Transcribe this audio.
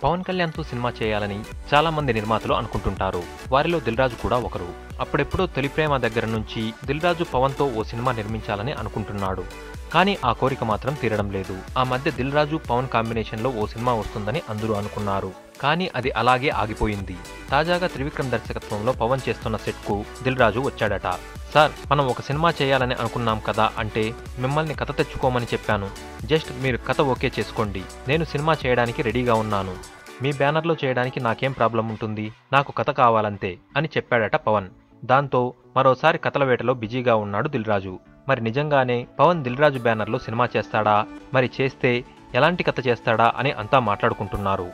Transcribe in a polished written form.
పవన్ కళ్యాణ్తో సినిమా చేయాలని చాలా మంది నిర్మాతలు అనుకుంటుంటారు. వారిలో దిల్ రాజు కూడా ఒకరు. అప్పుడెప్పుడో తొలి ప్రేమ దగ్గర నుంచి దిల్ రాజు పవన్తో ఓ సినిమా నిర్మించాలని అనుకుంటున్నాడు. కానీ ఆ కోరిక మాత్రం తీరడం లేదు. ఆ మధ్య దిల్ రాజు పవన్ కాంబినేషన్లో ఓ సినిమా వస్తుందని అందరూ అనుకున్నారు. కానీ అది అలాగే ఆగిపోయింది. తాజాగా త్రివిక్రమ్ దర్శకత్వంలో పవన్ చేస్తున్న సెట్కు దిల్ రాజు వచ్చాడట. సార్, మనం ఒక సినిమా చేయాలని అనుకున్నాం కదా అంటే మిమ్మల్ని కథ తెచ్చుకోమని చెప్పాను. జస్ట్ మీరు కథ ఓకే చేసుకోండి. నేను సినిమా చేయడానికి రెడీగా ఉన్నాను. మీ బ్యానర్లో చేయడానికి నాకేం ప్రాబ్లం ఉంటుంది? నాకు కథ కావాలంతే అని చెప్పాడట పవన్. దాంతో మరోసారి కథల వేటలో బిజీగా ఉన్నాడు దిల్ రాజు. మరి నిజంగానే పవన్ దిల్ రాజు బ్యానర్లో సినిమా చేస్తాడా? మరి చేస్తే ఎలాంటి కథ చేస్తాడా అని అంతా మాట్లాడుకుంటున్నారు.